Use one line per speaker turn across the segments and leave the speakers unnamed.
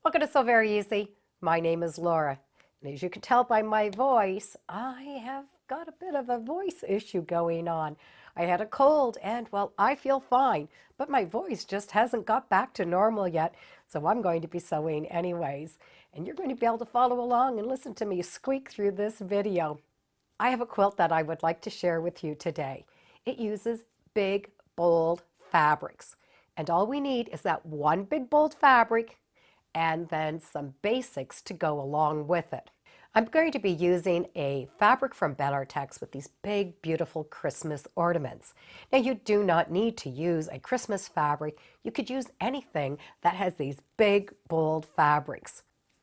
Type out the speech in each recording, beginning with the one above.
Welcome to Sew Very Easy. My name is Laura. And as you can tell by my voice, I have got a bit of a voice issue going on. I had a cold and, well, I feel fine, but my voice just hasn't got back to normal yet. So I'm going to be sewing anyways. And you're going to be able to follow along and listen to me squeak through this video. I have a quilt that I would like to share with you today. It uses big, bold fabrics. And all we need is that one big, bold fabric and then some basics to go along with it. I'm going to be using a fabric from Bernina with these big, beautiful Christmas ornaments. Now, you do not need to use a Christmas fabric. You could use anything that has these big, bold fabrics.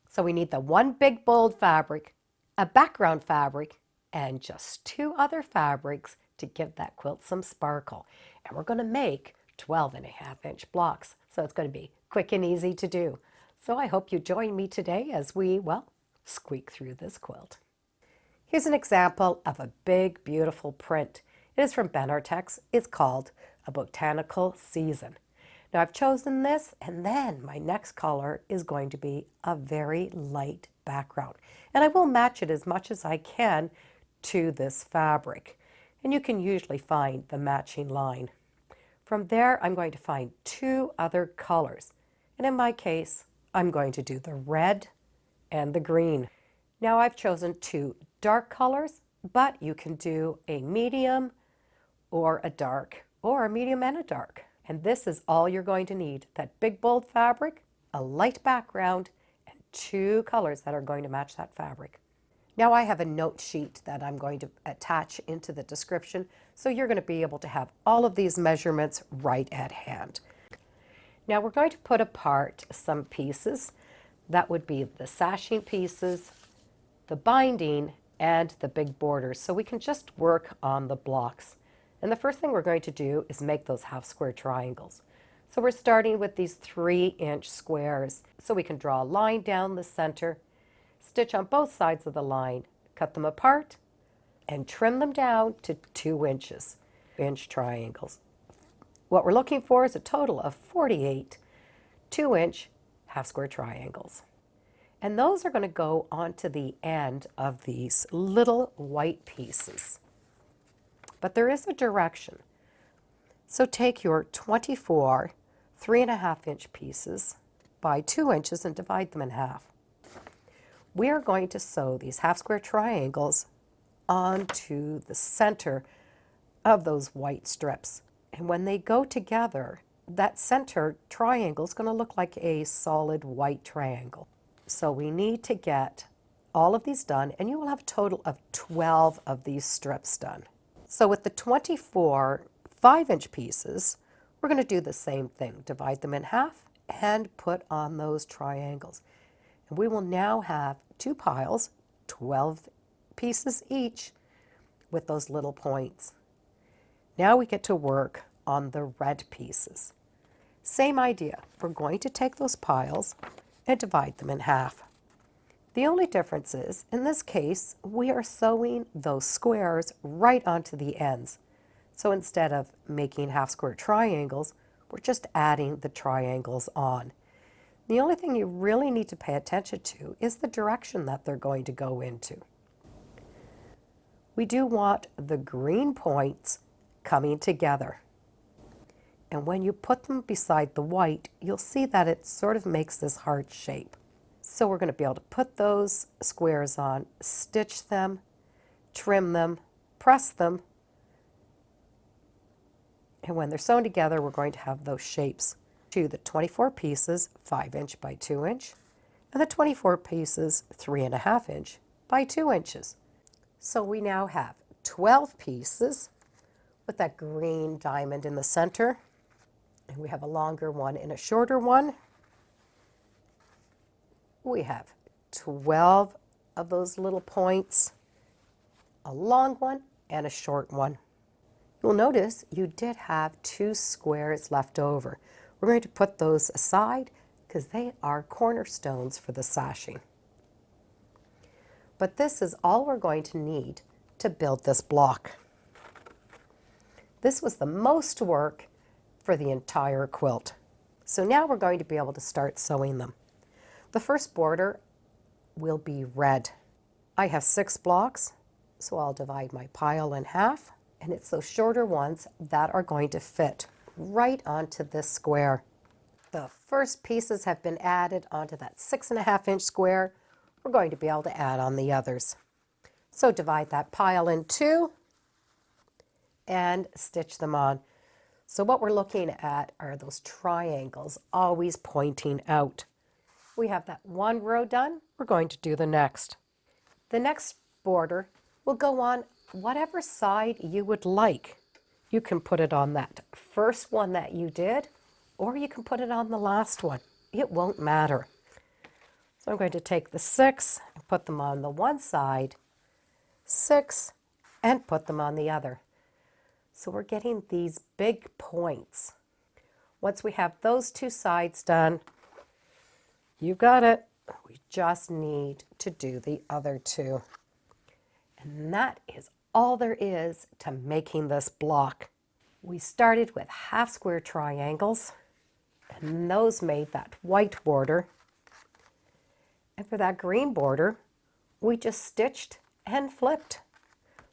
So we need the one big, bold fabric, a background fabric, and just two other fabrics to give that quilt some sparkle. And we're going to make 12.5-inch blocks. So it's going to be quick and easy to do. So I hope you join me today as we, well, squeak through this quilt. Here's an example of a big, beautiful print. It is from Bernina. It's called A Botanical Season. Now I've chosen this, and then my next color is going to be a very light background. And I will match it as much as I can to this fabric. And you can usually find the matching line. From there, I'm going to find two other colors. And in my case, I'm going to do the red and the green. Now I've chosen two dark colors, but you can do a medium or a dark, or a medium and a dark. And this is all you're going to need. That big bold fabric, a light background, and two colors that are going to match that fabric. Now I have a note sheet that I'm going to attach into the description, so you're going to be able to have all of these measurements right at hand. Now we're going to put apart some pieces. That would be the sashing pieces, the binding, and the big borders. So we can just work on the blocks. And the first thing we're going to do is make those half square triangles. So we're starting with these 3-inch squares. So we can draw a line down the center, stitch on both sides of the line, cut them apart, and trim them down to 2-inch triangles. What we're looking for is a total of 48 2-inch half square triangles. And those are going to go onto the end of these little white pieces. But there is a direction. So take your 24 3.5-inch pieces by 2 inches and divide them in half. We are going to sew these half square triangles onto the center of those white strips. And when they go together, that center triangle is going to look like a solid white triangle. So we need to get all of these done, and you will have a total of 12 of these strips done. So with the 24 5-inch pieces, we're going to do the same thing. Divide them in half and put on those triangles. And we will now have two piles, 12 pieces each, with those little points. Now we get to work on the red pieces. Same idea. We're going to take those piles and divide them in half. The only difference is, in this case, we are sewing those squares right onto the ends. So instead of making half square triangles, we're just adding the triangles on. The only thing you really need to pay attention to is the direction that they're going to go into. We do want the green points coming together. And when you put them beside the white, you'll see that it sort of makes this heart shape. So we're going to be able to put those squares on, stitch them, trim them, press them, and when they're sewn together, we're going to have those shapes. To the 24 pieces, 5-inch by 2-inch, and the 24 pieces, 3.5-inch by 2 inches. So we now have 12 pieces with that green diamond in the center. And we have a longer one and a shorter one. We have 12 of those little points, a long one and a short one. You'll notice you did have two squares left over. We're going to put those aside because they are cornerstones for the sashing. But this is all we're going to need to build this block. This was the most work for the entire quilt. So now we're going to be able to start sewing them. The first border will be red. I have 6 blocks, so I'll divide my pile in half, and it's those shorter ones that are going to fit right onto this square. The first pieces have been added onto that 6.5-inch square. We're going to be able to add on the others. So divide that pile in 2 and stitch them on. So what we're looking at are those triangles always pointing out. We have that one row done. We're going to do the next. The next border will go on whatever side you would like. You can put it on that first one that you did, or you can put it on the last one. It won't matter. So I'm going to take the 6 and put them on the one side, 6, and put them on the other. So we're getting these big points. Once we have those 2 sides done, you've got it. We just need to do the other 2. And that is all there is to making this block. We started with half square triangles, and those made that white border. And for that green border, we just stitched and flipped.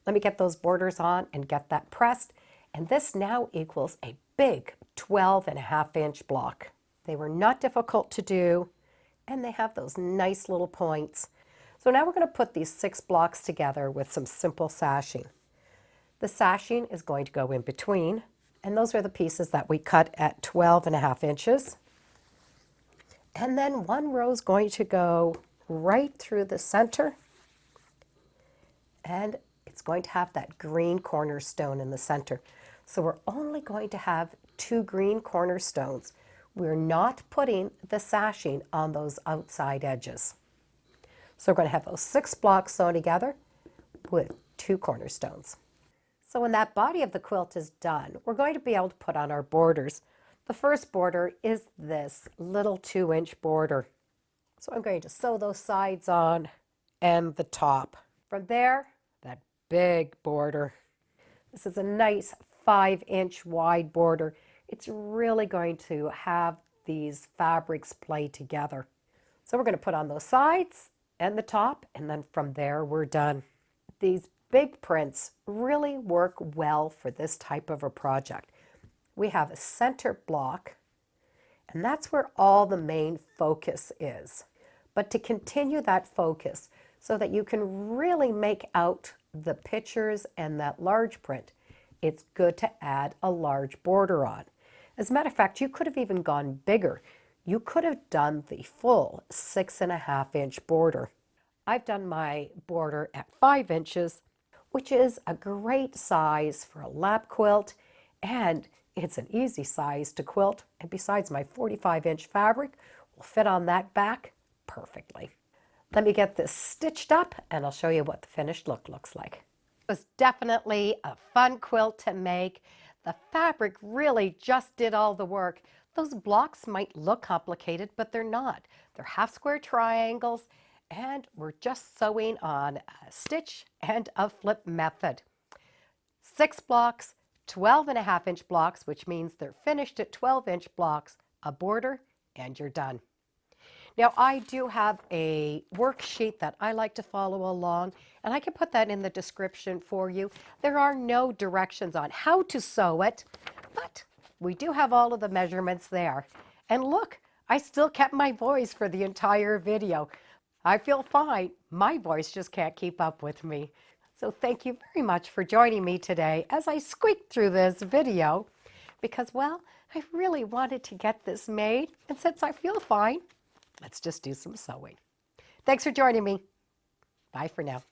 Let me get those borders on and get that pressed. And this now equals a big 12.5-inch block. They were not difficult to do, and they have those nice little points. So now we're going to put these 6 blocks together with some simple sashing. The sashing is going to go in between, and those are the pieces that we cut at 12.5 inches. And then one row is going to go right through the center, and it's going to have that green cornerstone in the center. So we're only going to have 2 green cornerstones. We're not putting the sashing on those outside edges. So we're going to have those 6 blocks sewn together with 2 cornerstones. So when that body of the quilt is done, we're going to be able to put on our borders. The first border is this little 2-inch border. So I'm going to sew those sides on and the top. From there, that big border. This is a nice 5-inch wide border. It's really going to have these fabrics play together. So we're going to put on those sides and the top, and then from there we're done. These big prints really work well for this type of a project. We have a center block, and that's where all the main focus is. But to continue that focus so that you can really make out the pictures and that large print, it's good to add a large border on. As a matter of fact, you could have even gone bigger. You could have done the full 6.5-inch border. I've done my border at 5 inches, which is a great size for a lap quilt, and it's an easy size to quilt. And besides, my 45-inch fabric will fit on that back perfectly. Let me get this stitched up, and I'll show you what the finished look looks like. It was definitely a fun quilt to make. The fabric really just did all the work. Those blocks might look complicated, but they're not. They're half square triangles, and we're just sewing on a stitch and a flip method. 6 blocks, 12.5-inch blocks, which means they're finished at 12-inch blocks, a border, and you're done. Now, I do have a worksheet that I like to follow along, and I can put that in the description for you. There are no directions on how to sew it, but we do have all of the measurements there. And look, I still kept my voice for the entire video. I feel fine. My voice just can't keep up with me. So thank you very much for joining me today as I squeaked through this video because, well, I really wanted to get this made, and since I feel fine, let's just do some sewing. Thanks for joining me. Bye for now.